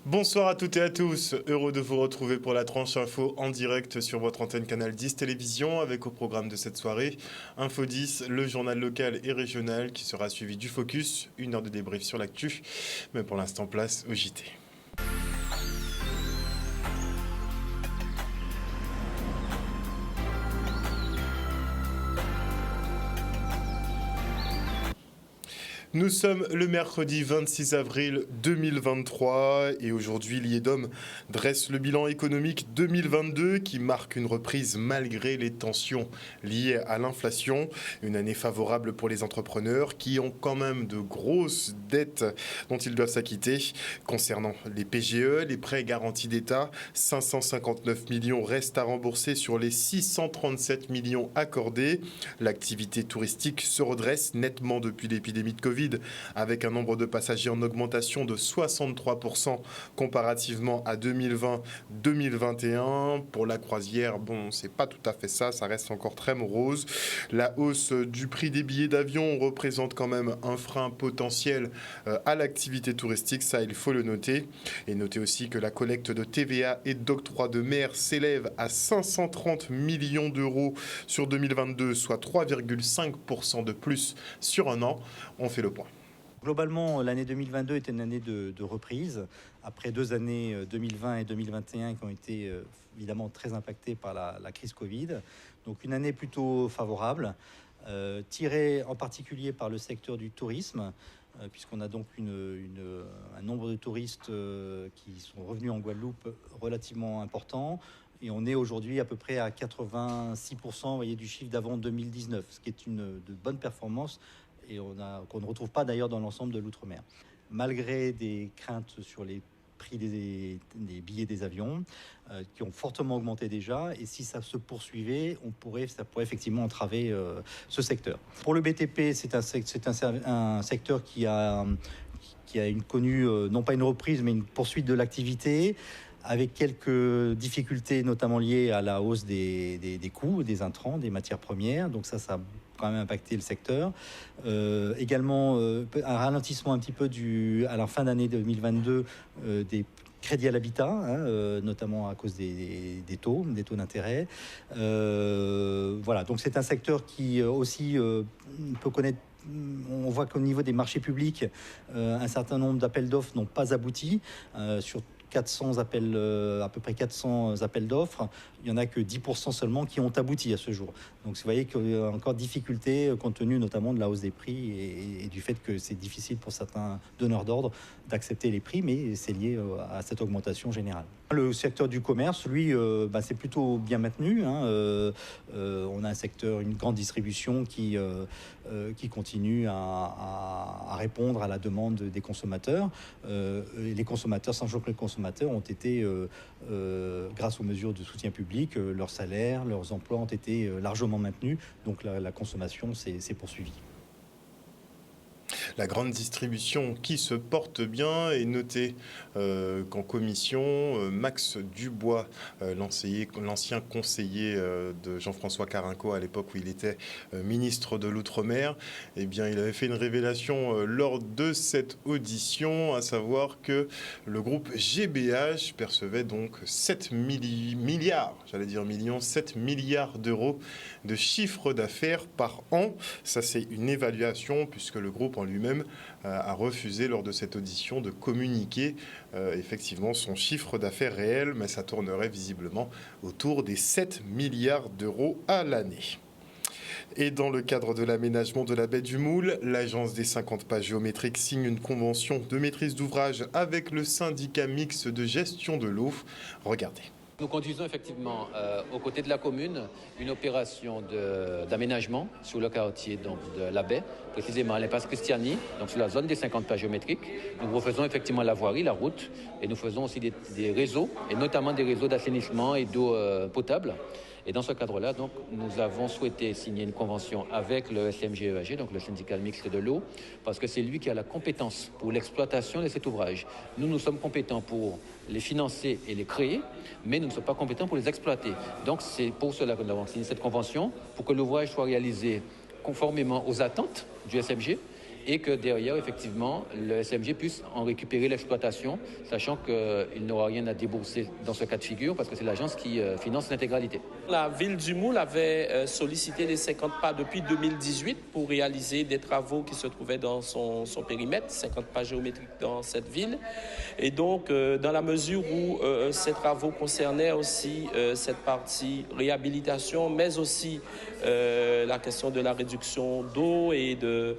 Bonsoir à toutes et à tous, heureux de vous retrouver pour la tranche info en direct sur votre antenne Canal 10 Télévision avec au programme de cette soirée Info 10, le journal local et régional qui sera suivi du Focus, une heure de débrief sur l'actu, mais pour l'instant place au JT. Nous sommes le mercredi 26 avril 2023 et aujourd'hui l'IEDOM dresse le bilan économique 2022 qui marque une reprise malgré les tensions liées à l'inflation. Une année favorable pour les entrepreneurs qui ont quand même de grosses dettes dont ils doivent s'acquitter. Concernant les PGE, les prêts garantis d'État, 559 millions restent à rembourser sur les 637 millions accordés. L'activité touristique se redresse nettement depuis l'épidémie de Covid, avec un nombre de passagers en augmentation de 63% comparativement à 2020-2021. Pour la croisière, bon, c'est pas tout à fait ça, ça reste encore très morose. La hausse du prix des billets d'avion représente quand même un frein potentiel à l'activité touristique, ça il faut le noter. Et notez aussi que la collecte de TVA et d'octroi de mer s'élève à 530 millions d'euros sur 2022, soit 3,5% de plus sur un an. On fait le point. Globalement, l'année 2022 était une année de reprise, après 2 années 2020 et 2021 qui ont été évidemment très impactées par la crise Covid. Donc une année plutôt favorable, tirée en particulier par le secteur du tourisme, puisqu'on a donc un nombre de touristes qui sont revenus en Guadeloupe relativement important. Et on est aujourd'hui à peu près à 86% voyez, du chiffre d'avant 2019, ce qui est de bonne performance et qu'on ne retrouve pas d'ailleurs dans l'ensemble de l'outre-mer. Malgré des craintes sur les prix des billets des avions qui ont fortement augmenté déjà, et si ça se poursuivait, ça pourrait effectivement entraver ce secteur. Pour le BTP, c'est un secteur qui a connu non pas une reprise mais une poursuite de l'activité, avec quelques difficultés notamment liées à la hausse des coûts, des intrants, des matières premières. Donc ça a quand même impacté le secteur. Également, un ralentissement un petit peu à la fin d'année 2022 des crédits à l'habitat, notamment à cause des taux d'intérêt. Voilà, donc c'est un secteur qui aussi peut connaître. On voit qu'au niveau des marchés publics, un certain nombre d'appels d'offres n'ont pas abouti. Sur 400 appels, à peu près 400 appels d'offres, il n'y en a que 10% seulement qui ont abouti à ce jour. Donc vous voyez qu'il y a encore difficulté compte tenu notamment de la hausse des prix et du fait que c'est difficile pour certains donneurs d'ordre d'accepter les prix, mais c'est lié à cette augmentation générale. Le secteur du commerce, lui, c'est plutôt bien maintenu. On a un secteur, une grande distribution qui continue à répondre à la demande des consommateurs. Les consommateurs, sachant que les consommateurs ont été, grâce aux mesures de soutien public, leurs salaires, leurs emplois ont été largement maintenus. Donc la consommation s'est poursuivie. La grande distribution qui se porte bien et notez qu'en commission, Max Dubois, l'ancien conseiller de Jean-François Carinco à l'époque où il était ministre de l'Outre-mer, eh bien, il avait fait une révélation lors de cette audition, à savoir que le groupe GBH percevait donc 7 milliards d'euros de chiffre d'affaires par an. Ça, c'est une évaluation puisque le groupe en lui-même a refusé lors de cette audition de communiquer effectivement son chiffre d'affaires réel, mais ça tournerait visiblement autour des 7 milliards d'euros à l'année. Et dans le cadre de l'aménagement de la baie du Moule, l'agence des 50 pas géométriques signe une convention de maîtrise d'ouvrage avec le syndicat mixte de gestion de l'eau. Regardez. Nous conduisons effectivement aux côtés de la commune une opération d'aménagement sur le quartier donc, de la baie, précisément à l'impasse Christiani, donc sur la zone des 50 pas géométriques. Nous refaisons effectivement la voirie, la route, et nous faisons aussi des réseaux, et notamment des réseaux d'assainissement et d'eau potable. Et dans ce cadre-là, donc, nous avons souhaité signer une convention avec le SMGEAG, donc le syndicat mixte de l'eau, parce que c'est lui qui a la compétence pour l'exploitation de cet ouvrage. Nous sommes compétents pour les financer et les créer, mais nous ne sommes pas compétents pour les exploiter. Donc c'est pour cela que nous avons signé cette convention, pour que l'ouvrage soit réalisé conformément aux attentes du SMG et que derrière, effectivement, le SMG puisse en récupérer l'exploitation, sachant qu'il n'aura rien à débourser dans ce cas de figure, parce que c'est l'agence qui finance l'intégralité. La ville du Moule avait sollicité les 50 pas depuis 2018 pour réaliser des travaux qui se trouvaient dans son périmètre, 50 pas géométriques dans cette ville. Et donc, dans la mesure où ces travaux concernaient aussi cette partie réhabilitation, mais aussi la question de la réduction d'eau et de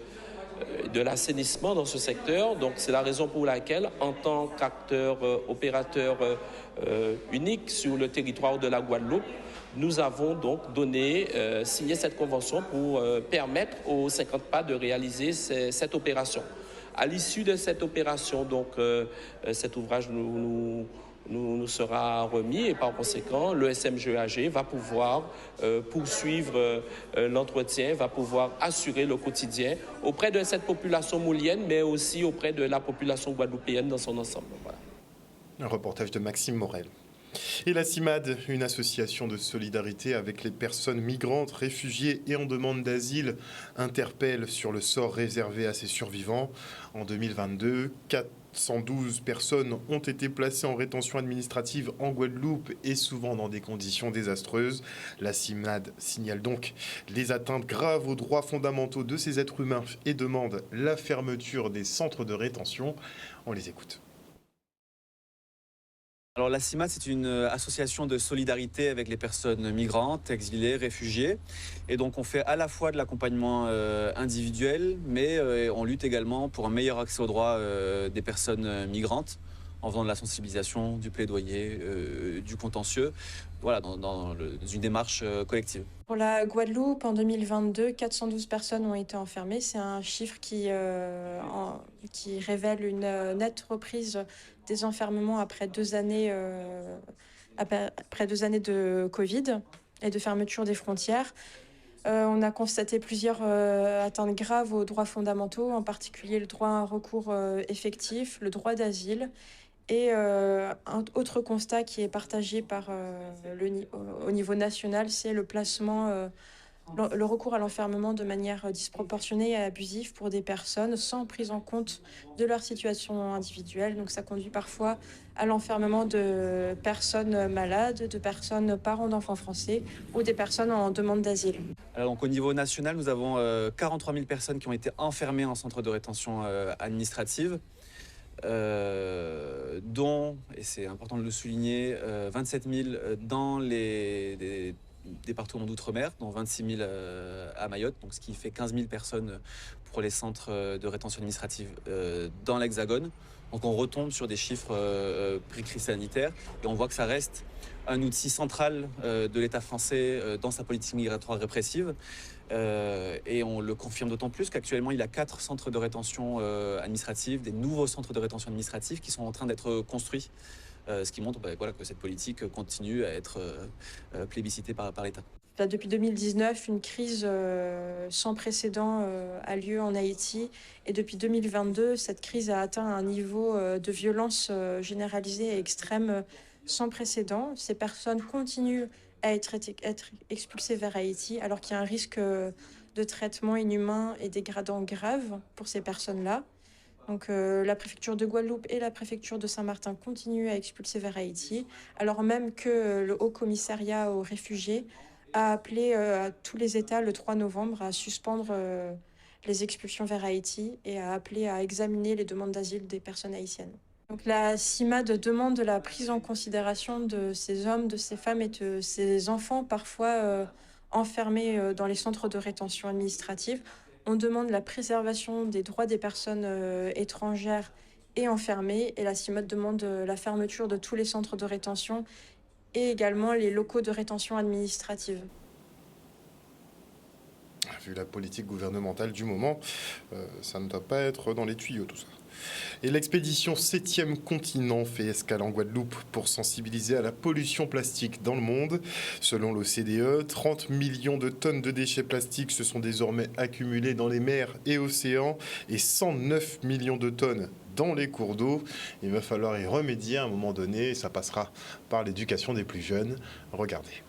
l'assainissement dans ce secteur. Donc, c'est la raison pour laquelle, en tant qu'acteur opérateur unique sur le territoire de la Guadeloupe, nous avons donc signé cette convention pour permettre aux 50 pas de réaliser cette opération. À l'issue de cette opération, donc, cet ouvrage nous sera remis et par conséquent, le SMGAG va pouvoir poursuivre l'entretien, va pouvoir assurer le quotidien auprès de cette population moulienne, mais aussi auprès de la population guadeloupéenne dans son ensemble. Voilà. Un reportage de Maxime Morel. Et la CIMAD, une association de solidarité avec les personnes migrantes, réfugiées et en demande d'asile, interpelle sur le sort réservé à ses survivants. En 2022, 412 personnes ont été placées en rétention administrative en Guadeloupe et souvent dans des conditions désastreuses. La CIMAD signale donc les atteintes graves aux droits fondamentaux de ces êtres humains et demande la fermeture des centres de rétention. On les écoute. Alors la CIMAD, c'est une association de solidarité avec les personnes migrantes, exilées, réfugiées. Et donc on fait à la fois de l'accompagnement individuel, mais on lutte également pour un meilleur accès aux droits des personnes migrantes, en faisant de la sensibilisation, du plaidoyer, du contentieux, voilà, dans une démarche collective. Pour la Guadeloupe, en 2022, 412 personnes ont été enfermées. C'est un chiffre qui révèle une nette reprise des enfermements après 2 années de Covid et de fermeture des frontières. On a constaté plusieurs atteintes graves aux droits fondamentaux, en particulier le droit à un recours effectif, le droit d'asile. Et un autre constat qui est partagé au niveau national, c'est le placement, le recours à l'enfermement de manière disproportionnée et abusive pour des personnes sans prise en compte de leur situation individuelle. Donc ça conduit parfois à l'enfermement de personnes malades, de personnes parents d'enfants français ou des personnes en demande d'asile. Alors donc, au niveau national, nous avons 43 000 personnes qui ont été enfermées en centre de rétention administrative. Dont, et c'est important de le souligner, 27 000 dans les départements d'outre-mer, dont 26 000 à Mayotte, donc ce qui fait 15 000 personnes pour les centres de rétention administrative dans l'Hexagone. Donc on retombe sur des chiffres pré-crise sanitaire et on voit que ça reste un outil central de l'État français dans sa politique migratoire répressive. Et on le confirme d'autant plus qu'actuellement, il y a 4 centres de rétention administrative, des nouveaux centres de rétention administrative qui sont en train d'être construits. Ce qui montre que cette politique continue à être plébiscitée par l'État. Depuis 2019, une crise sans précédent a lieu en Haïti. Et depuis 2022, cette crise a atteint un niveau de violence généralisée et extrême sans précédent. Ces personnes continuent à être expulsées vers Haïti, alors qu'il y a un risque de traitement inhumain et dégradant grave pour ces personnes-là. Donc la préfecture de Guadeloupe et la préfecture de Saint-Martin continuent à expulser vers Haïti, alors même que le Haut Commissariat aux réfugiés a appelé à tous les États le 3 novembre à suspendre les expulsions vers Haïti et a appelé à examiner les demandes d'asile des personnes haïtiennes. Donc la CIMAD demande la prise en considération de ces hommes, de ces femmes et de ces enfants parfois enfermés dans les centres de rétention administrative. On demande la préservation des droits des personnes étrangères et enfermées. Et la CIMAD demande la fermeture de tous les centres de rétention et également les locaux de rétention administrative. Vu la politique gouvernementale du moment, ça ne doit pas être dans les tuyaux tout ça. Et l'expédition 7e continent fait escale en Guadeloupe pour sensibiliser à la pollution plastique dans le monde. Selon l'OCDE, 30 millions de tonnes de déchets plastiques se sont désormais accumulés dans les mers et océans et 109 millions de tonnes dans les cours d'eau. Il va falloir y remédier à un moment donné et ça passera par l'éducation des plus jeunes. Regardez.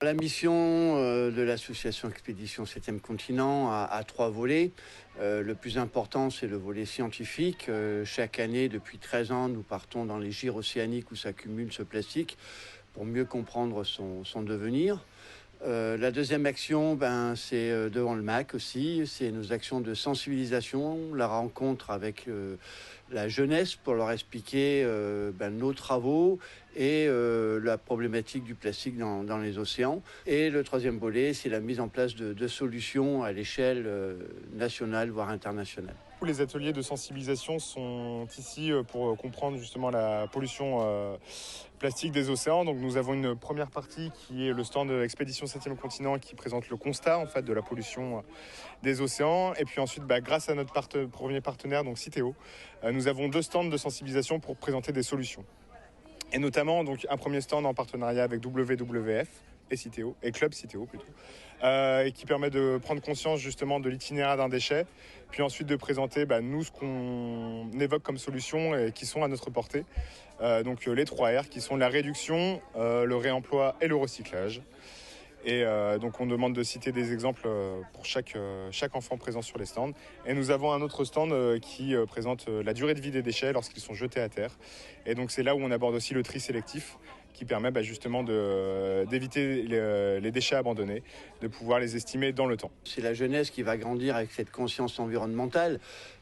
La mission de l'association Expédition 7e Continent a 3 volets. Le plus important, c'est le volet scientifique. Chaque année, depuis 13 ans, nous partons dans les gires océaniques où s'accumule ce plastique pour mieux comprendre son devenir. La deuxième action, c'est devant le MAC aussi. C'est nos actions de sensibilisation, la rencontre avec la jeunesse pour leur expliquer nos travaux et la problématique du plastique dans les océans. Et le troisième volet, c'est la mise en place de solutions à l'échelle nationale, voire internationale. Les ateliers de sensibilisation sont ici pour comprendre justement la pollution plastique des océans. Donc nous avons une première partie qui est le stand Expédition 7e Continent qui présente le constat en fait de la pollution des océans. Et puis ensuite, grâce à notre premier partenaire, donc Citeo, nous avons 2 stands de sensibilisation pour présenter des solutions. Et notamment donc un premier stand en partenariat avec WWF et Citeo, et Club Citeo plutôt, et qui permet de prendre conscience justement de l'itinéraire d'un déchet, puis ensuite de présenter nous ce qu'on évoque comme solutions et qui sont à notre portée. Donc les 3 R qui sont la réduction, le réemploi et le recyclage. Et donc on demande de citer des exemples pour chaque enfant présent sur les stands. Et nous avons un autre stand qui présente la durée de vie des déchets lorsqu'ils sont jetés à terre. Et donc c'est là où on aborde aussi le tri sélectif qui permet justement d'éviter les déchets abandonnés, de pouvoir les estimer dans le temps. C'est la jeunesse qui va grandir avec cette conscience environnementale.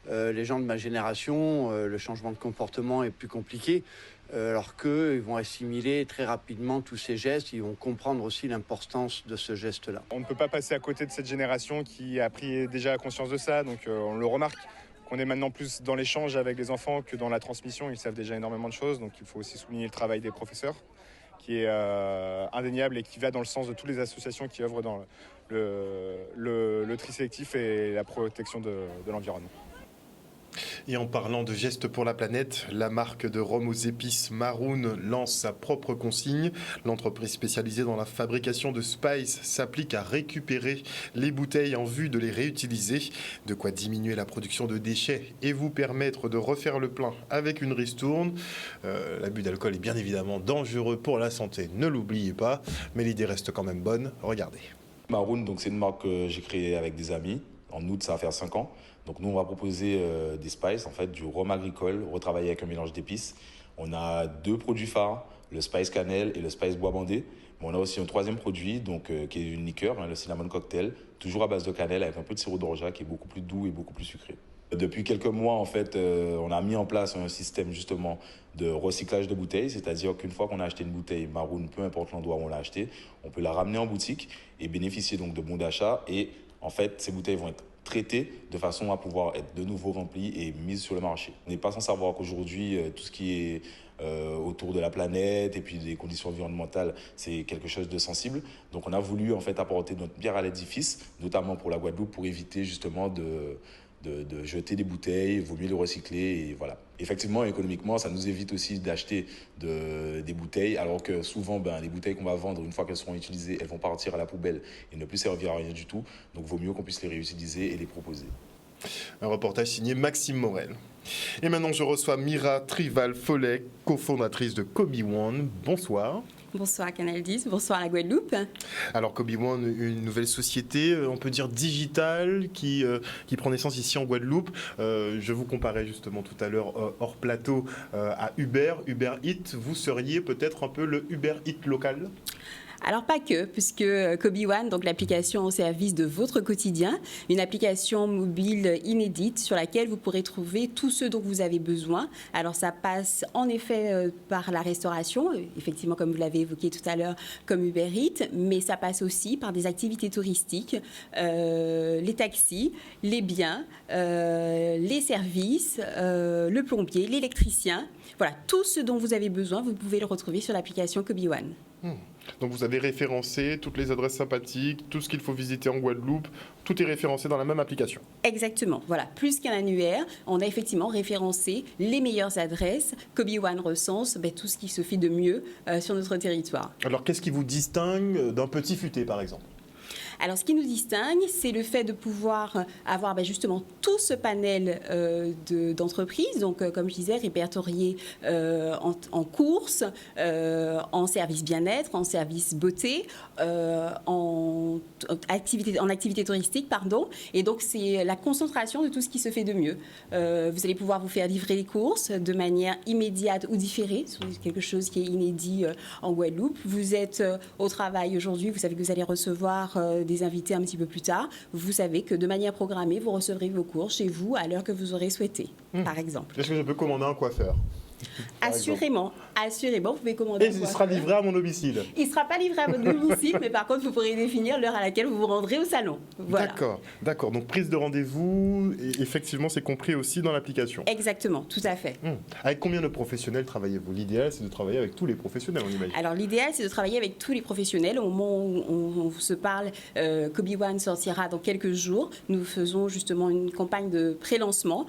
Les gens de ma génération, le changement de comportement est plus compliqué. Alors qu'eux, ils vont assimiler très rapidement tous ces gestes, ils vont comprendre aussi l'importance de ce geste-là. On ne peut pas passer à côté de cette génération qui a pris déjà conscience de ça, donc on le remarque. On est maintenant plus dans l'échange avec les enfants que dans la transmission, ils savent déjà énormément de choses, donc il faut aussi souligner le travail des professeurs, qui est indéniable et qui va dans le sens de toutes les associations qui œuvrent dans le tri sélectif et la protection de l'environnement. Et en parlant de gestes pour la planète, la marque de rhum aux épices Maroon lance sa propre consigne. L'entreprise spécialisée dans la fabrication de spice s'applique à récupérer les bouteilles en vue de les réutiliser. De quoi diminuer la production de déchets et vous permettre de refaire le plein avec une ristourne. L'abus d'alcool est bien évidemment dangereux pour la santé, ne l'oubliez pas. Mais l'idée reste quand même bonne. Regardez. Maroon, donc c'est une marque que j'ai créée avec des amis. En août, ça va faire 5 ans. Donc nous, on va proposer des spices, en fait, du rhum agricole retravaillé avec un mélange d'épices. On a 2 produits phares, le spice cannelle et le spice bois bandé. Mais on a aussi un 3e produit, qui est une liqueur, le cinnamon cocktail, toujours à base de cannelle avec un peu de sirop d'orgeat qui est beaucoup plus doux et beaucoup plus sucré. Depuis quelques mois, en fait, on a mis en place un système justement de recyclage de bouteilles, c'est-à-dire qu'une fois qu'on a acheté une bouteille Maroon, peu importe l'endroit où on l'a acheté, on peut la ramener en boutique et bénéficier donc de bons d'achat. Et en fait, ces bouteilles vont être traitées de façon à pouvoir être de nouveau remplies et mises sur le marché. On n'est pas sans savoir qu'aujourd'hui, tout ce qui est autour de la planète et puis des conditions environnementales, c'est quelque chose de sensible. Donc on a voulu en fait apporter notre pierre à l'édifice, notamment pour la Guadeloupe, pour éviter justement de jeter des bouteilles, il vaut mieux les recycler et voilà. Effectivement, économiquement, ça nous évite aussi d'acheter des bouteilles, alors que souvent, les bouteilles qu'on va vendre, une fois qu'elles seront utilisées, elles vont partir à la poubelle et ne plus servir à rien du tout. Donc, il vaut mieux qu'on puisse les réutiliser et les proposer. Un reportage signé Maxime Morel. Et maintenant, je reçois Mira Trival-Follet, cofondatrice de Kobe One. Bonsoir. Bonsoir Canal 10, bonsoir la Guadeloupe. Alors Kobe One, une nouvelle société, on peut dire digitale, qui prend naissance ici en Guadeloupe. Je vous comparais justement tout à l'heure hors plateau à Uber Eats. Vous seriez peut-être un peu le Uber Eats local ? Alors pas que, puisque Kobe One, donc l'application au service de votre quotidien, une application mobile inédite sur laquelle vous pourrez trouver tout ce dont vous avez besoin. Alors ça passe en effet par la restauration, effectivement comme vous l'avez évoqué tout à l'heure, comme Uber Eats, mais ça passe aussi par des activités touristiques, les taxis, les biens, les services, le plombier, l'électricien. Voilà, tout ce dont vous avez besoin, vous pouvez le retrouver sur l'application Kobe One. Donc vous avez référencé toutes les adresses sympathiques, tout ce qu'il faut visiter en Guadeloupe, tout est référencé dans la même application. Exactement, voilà, plus qu'un annuaire, on a effectivement référencé les meilleures adresses. Kobe One recense tout ce qui se fait de mieux sur notre territoire. Alors qu'est-ce qui vous distingue d'un petit futé par exemple ? Alors, ce qui nous distingue, c'est le fait de pouvoir avoir justement tout ce panel d'entreprises, donc comme je disais, répertorié en courses, en service bien-être, en service beauté, en activité touristique, pardon. Et donc, c'est la concentration de tout ce qui se fait de mieux. Vous allez pouvoir vous faire livrer les courses de manière immédiate ou différée, c'est quelque chose qui est inédit en Guadeloupe. Vous êtes au travail aujourd'hui, vous savez que vous allez recevoir des invités un petit peu plus tard. Vous savez que de manière programmée, vous recevrez vos courses chez vous à l'heure que vous aurez souhaité, par exemple. Est-ce que je peux commander un coiffeur ? Assurément, vous pouvez commander. Et il sera livré à mon domicile. Il ne sera pas livré à votre domicile, mais par contre, vous pourrez définir l'heure à laquelle vous vous rendrez au salon. Voilà. D'accord. Donc, prise de rendez-vous, et effectivement, c'est compris aussi dans l'application. Exactement, tout à fait. Avec combien de professionnels travaillez-vous ? L'idéal, c'est de travailler avec tous les professionnels, on imagine. Alors, l'idéal, c'est de travailler avec tous les professionnels. Au moment où on se parle, Kobe One sortira dans quelques jours. Nous faisons justement une campagne de pré-lancement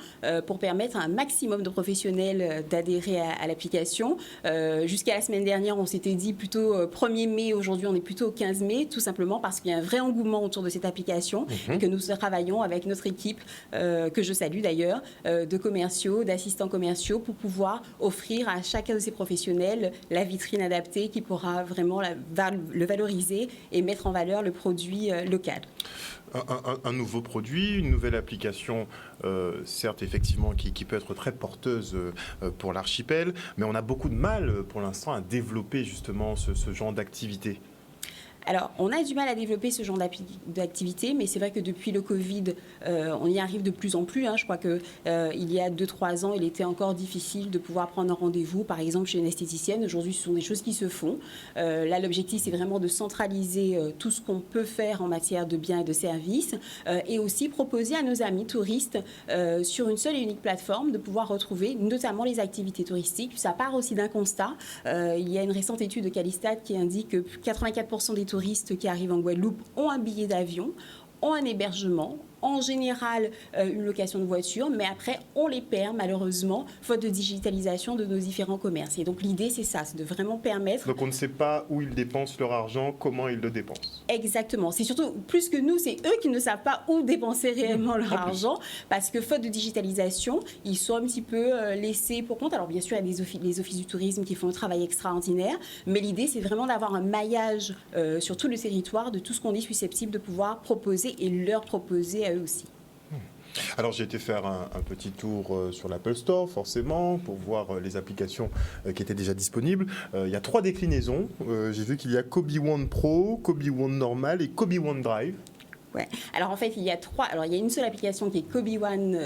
pour permettre à un maximum de professionnels d'adhérer à l'application. Jusqu'à la semaine dernière, on s'était dit plutôt 1er mai. Aujourd'hui, on est plutôt au 15 mai, tout simplement parce qu'il y a un vrai engouement autour de cette application et que nous travaillons avec notre équipe, que je salue d'ailleurs, de commerciaux, d'assistants commerciaux pour pouvoir offrir à chacun de ces professionnels la vitrine adaptée qui pourra vraiment le valoriser et mettre en valeur le produit local. Un nouveau produit, une nouvelle application, certes effectivement qui peut être très porteuse pour l'archipel, mais on a beaucoup de mal pour l'instant à développer justement ce genre d'activité. Alors, on a du mal à développer ce genre d'activité, mais c'est vrai que depuis le Covid, on y arrive de plus en plus. Je crois qu'il y a 2-3 ans, il était encore difficile de pouvoir prendre un rendez-vous, par exemple chez une esthéticienne. Aujourd'hui, ce sont des choses qui se font. Là, l'objectif, c'est vraiment de centraliser tout ce qu'on peut faire en matière de biens et de services et aussi proposer à nos amis touristes sur une seule et unique plateforme de pouvoir retrouver notamment les activités touristiques. Ça part aussi d'un constat. Il y a une récente étude de Calistat qui indique que 84% des touristes qui arrivent en Guadeloupe ont un billet d'avion, ont un hébergement, en général une location de voiture, mais après on les perd malheureusement faute de digitalisation de nos différents commerces. Et donc l'idée c'est ça, c'est de vraiment permettre... Donc on ne sait pas où ils dépensent leur argent, comment ils le dépensent. Exactement, c'est surtout plus que nous, c'est eux qui ne savent pas où dépenser réellement leur argent, parce que faute de digitalisation, ils sont un petit peu laissés pour compte. Alors bien sûr il y a les offices du tourisme qui font un travail extraordinaire, mais l'idée c'est vraiment d'avoir un maillage sur tout le territoire de tout ce qu'on est susceptible de pouvoir proposer et leur proposer à eux aussi. Alors j'ai été faire un petit tour sur l'Apple Store forcément pour voir les applications qui étaient déjà disponibles. Il y a 3 déclinaisons. J'ai vu qu'il y a Kobe One Pro, Kobe One Normal et Kobe One Drive. Ouais. Alors en fait, il y a 3. Alors il y a une seule application qui est Kobe One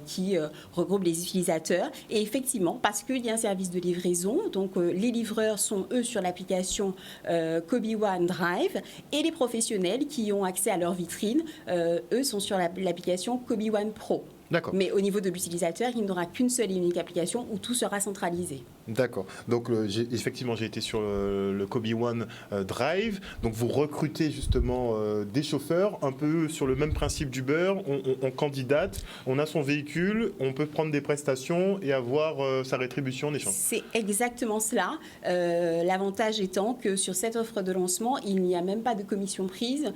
qui regroupe les utilisateurs. Et effectivement, parce qu'il y a un service de livraison, donc les livreurs sont eux sur l'application Kobe One Drive et les professionnels qui ont accès à leur vitrine, eux sont sur l'application Kobe One Pro. D'accord. Mais au niveau de l'utilisateur, il n'aura qu'une seule et unique application où tout sera centralisé. D'accord. Donc effectivement, j'ai été sur le Kobe One Drive. Donc vous recrutez justement des chauffeurs, un peu sur le même principe d'Uber. On candidate, on a son véhicule, on peut prendre des prestations et avoir sa rétribution en échange. C'est exactement cela. L'avantage étant que sur cette offre de lancement, il n'y a même pas de commission prise,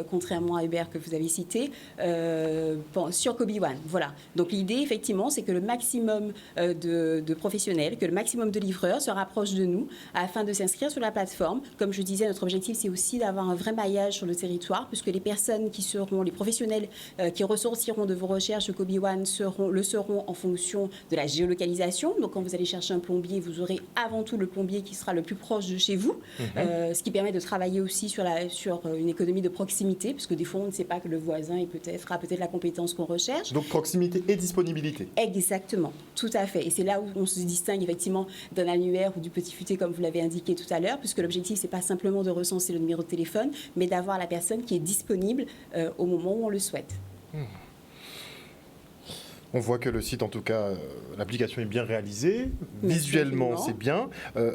contrairement à Uber que vous avez cité, sur Kobe One. Voilà. Donc l'idée, effectivement, c'est que le maximum de professionnels, que le maximum de livreurs se rapprochent de nous afin de s'inscrire sur la plateforme. Comme je disais, notre objectif, c'est aussi d'avoir un vrai maillage sur le territoire, puisque les personnes qui seront, les professionnels qui ressortiront de vos recherches Kobe One seront en fonction de la géolocalisation. Donc quand vous allez chercher un plombier, vous aurez avant tout le plombier qui sera le plus proche de chez vous, ce qui permet de travailler aussi sur une économie de proximité, puisque des fois, on ne sait pas que le voisin a peut-être la compétence qu'on recherche. Donc proximité et disponibilité. Exactement, tout à fait. Et c'est là où on se distingue effectivement d'un annuaire ou du petit futé, comme vous l'avez indiqué tout à l'heure, puisque l'objectif, c'est pas simplement de recenser le numéro de téléphone, mais d'avoir la personne qui est disponible au moment où on le souhaite. On voit que le site, en tout cas, l'application est bien réalisée. Visuellement, c'est bien.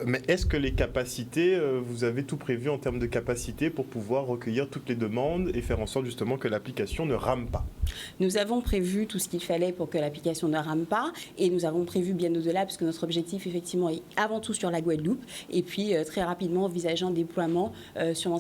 Mais est-ce que les capacités, vous avez tout prévu en termes de capacité pour pouvoir recueillir toutes les demandes et faire en sorte justement que l'application ne rame pas ? Nous avons prévu tout ce qu'il fallait pour que l'application ne rame pas et nous avons prévu bien au-delà parce que notre objectif effectivement est avant tout sur la Guadeloupe et puis très rapidement envisageant un déploiement sur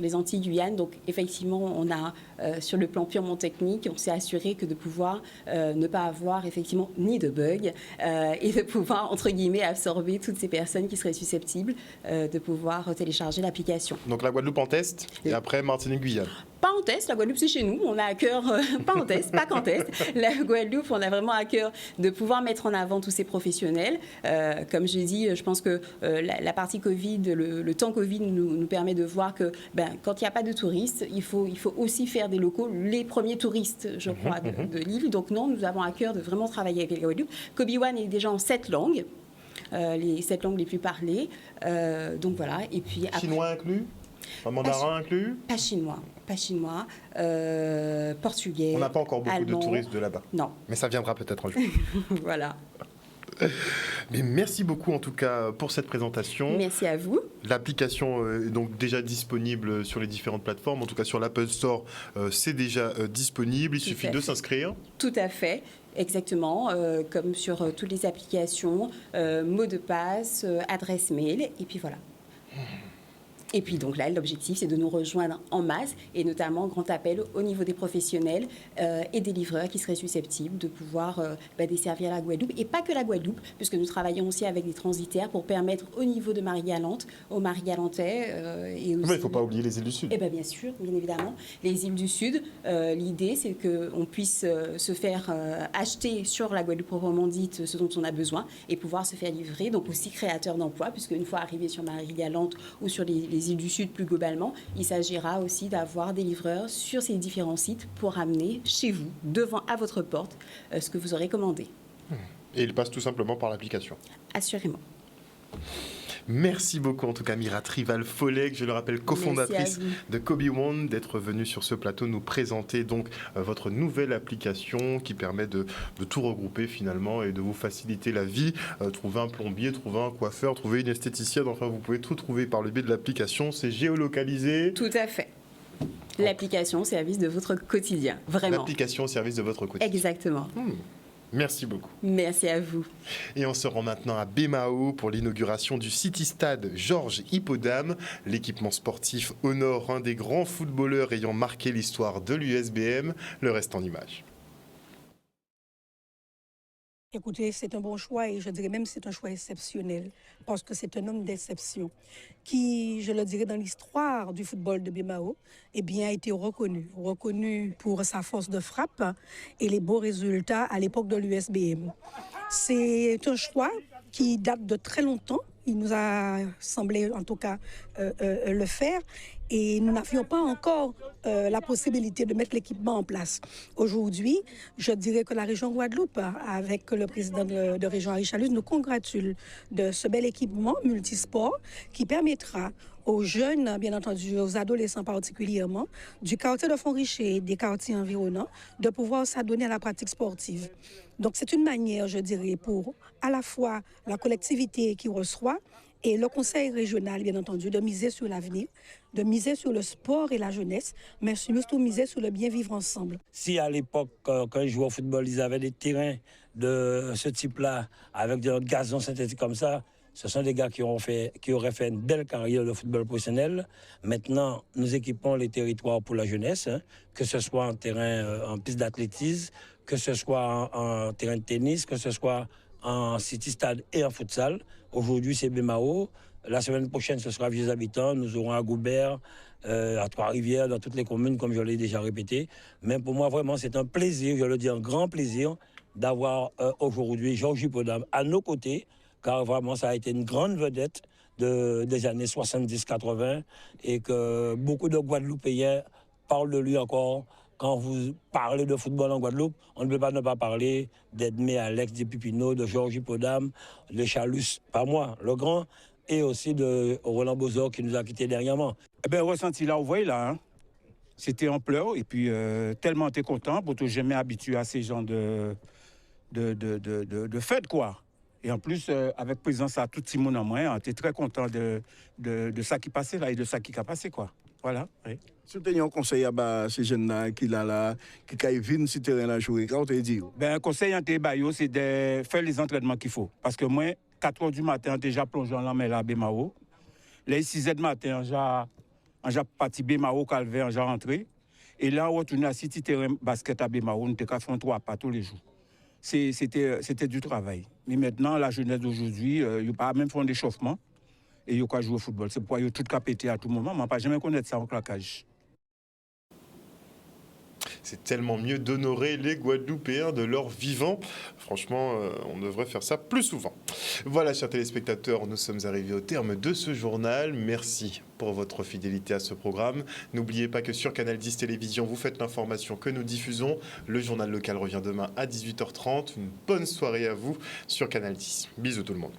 les Antilles-Guyane. Donc effectivement on a sur le plan purement technique, on s'est assuré que de pouvoir ne pas avoir effectivement ni de bugs et de pouvoir entre guillemets absorber toutes ces personnes qui seraient susceptibles de pouvoir télécharger l'application. Donc la Guadeloupe en test et après Martinique-Guyane. Pas en test, la Guadeloupe c'est chez nous, on a à cœur, pas en test, pas qu'en test, la Guadeloupe on a vraiment à cœur de pouvoir mettre en avant tous ces professionnels. Comme je dis, je pense que la partie Covid, le temps Covid nous permet de voir que quand il n'y a pas de touristes, il faut aussi faire des locaux les premiers touristes, je crois, de l'île. Donc non, nous avons à cœur de vraiment travailler avec la Guadeloupe. Kobe One est déjà en 7 langues, les 7 langues les plus parlées. Donc voilà, et puis après, Chinois inclus? Un mandarin inclus? Pas chinois, portugais. On n'a pas encore beaucoup allemand. de touristes de là-bas. Non. Mais ça viendra peut-être un jour. Voilà. Mais merci beaucoup en tout cas pour cette présentation. Merci à vous. L'application est donc déjà disponible sur les différentes plateformes. En tout cas sur l'Apple Store, c'est déjà disponible. Il suffit de s'inscrire. Tout à fait. Exactement, comme sur toutes les applications, mot de passe, adresse mail, et puis voilà. Et puis donc là, l'objectif, c'est de nous rejoindre en masse, et notamment grand appel au niveau des professionnels et des livreurs qui seraient susceptibles de pouvoir desservir la Guadeloupe. Et pas que la Guadeloupe, puisque nous travaillons aussi avec des transitaires pour permettre au niveau de Marie-Galante, aux Marie-Galantais et aussi... Il ne faut pas oublier les îles du Sud. Eh bien, bien sûr, bien évidemment. Les îles du Sud, l'idée, c'est qu'on puisse se faire acheter sur la Guadeloupe proprement dite ce dont on a besoin et pouvoir se faire livrer, donc aussi créateur d'emplois, puisque une fois arrivé sur Marie-Galante ou sur les îles du Sud plus globalement, il s'agira aussi d'avoir des livreurs sur ces différents sites pour amener chez vous, à votre porte, ce que vous aurez commandé. Et il passe tout simplement par l'application. Assurément. Merci beaucoup en tout cas Mira Trival-Folleg, je le rappelle cofondatrice de Kobe One, d'être venue sur ce plateau nous présenter donc votre nouvelle application qui permet de tout regrouper finalement et de vous faciliter la vie. Trouver un plombier, trouver un coiffeur, trouver une esthéticienne, enfin vous pouvez tout trouver par le biais de l'application, c'est géolocalisé. Tout à fait. L'application au service de votre quotidien, vraiment. L'application au service de votre quotidien. Exactement. Merci beaucoup. Merci à vous. Et on se rend maintenant à Bémao pour l'inauguration du City Stade Georges Hippodame. L'équipement sportif honore un des grands footballeurs ayant marqué l'histoire de l'USBM. Le reste en images. Écoutez, c'est un bon choix et je dirais même que c'est un choix exceptionnel parce que c'est un homme d'exception qui, je le dirais, dans l'histoire du football de Bémao, a été reconnu pour sa force de frappe et les beaux résultats à l'époque de l'USBM. C'est un choix qui date de très longtemps. Il nous a semblé, en tout cas, le faire. Et nous n'avions pas encore la possibilité de mettre l'équipement en place. Aujourd'hui, je dirais que la région Guadeloupe, avec le président de région Henri Chalus, nous congratule de ce bel équipement multisport qui permettra aux jeunes, bien entendu, aux adolescents particulièrement, du quartier de Font-Richer et des quartiers environnants, de pouvoir s'adonner à la pratique sportive. Donc c'est une manière, je dirais, pour à la fois la collectivité qui reçoit et le conseil régional, bien entendu, de miser sur l'avenir, de miser sur le sport et la jeunesse, mais surtout miser sur le bien vivre ensemble. Si à l'époque, quand ils jouaient au football, ils avaient des terrains de ce type-là, avec des gazons synthétiques comme ça, ce sont des gars qui auraient fait une belle carrière de football professionnel. Maintenant, nous équipons les territoires pour la jeunesse, que ce soit en terrain, en piste d'athlétisme, que ce soit en terrain de tennis, que ce soit en city stade et en futsal. Aujourd'hui, c'est Bémao. La semaine prochaine, ce sera Vieux Habitants. Nous aurons à Goubert, à Trois-Rivières, dans toutes les communes, comme je l'ai déjà répété. Mais pour moi, vraiment, c'est un plaisir, je le dis, un grand plaisir d'avoir aujourd'hui Georges Hippodame à nos côtés, car vraiment, ça a été une grande vedette des années 70-80 et que beaucoup de Guadeloupéens parlent de lui encore. Quand vous parlez de football en Guadeloupe, on ne peut pas ne pas parler d'Edmé Alex, de Pipineau, de Georges Hippodame, de Chalus, pas moi, le grand, et aussi de Roland Bozor qui nous a quittés dernièrement. Eh bien, ressenti là, vous voyez là, hein? C'était en pleurs et puis tellement t'es content pour te jamais habitué à ces genres de fêtes, quoi. Et en plus, avec présence à tout le monde en moins, t'es très content de ça qui passait là et de ça qui a passé, quoi. Voilà, oui. Si tu as un conseil à ces jeunes-là qui viennent sur le terrain la jouer, qu'est-ce que tu dis? Ben, un conseil c'est de faire les entraînements qu'il faut. Parce que moi, 4 h du matin, déjà plongé dans la mer à Bémao. Les 6 h du matin, j'ai parti Bémao, Calvaire, j'ai rentré. Et là, on retourne à City terrain basket à Bémao, on était qu'à faire 3 pas tous les jours. C'était du travail. Mais maintenant, la jeunesse d'aujourd'hui, il n'y a pas même fait d'échauffement. Et il y a qu'à jouer au football. C'est pourquoi il y a tout qu'à péter à tout moment. Mais pas jamais connaître ça en claquage. C'est tellement mieux d'honorer les Guadeloupéens de leur vivant. Franchement, on devrait faire ça plus souvent. Voilà, chers téléspectateurs, nous sommes arrivés au terme de ce journal. Merci pour votre fidélité à ce programme. N'oubliez pas que sur Canal 10 Télévision, vous faites l'information que nous diffusons. Le journal local revient demain à 18 h 30. Une bonne soirée à vous sur Canal 10. Bisous tout le monde.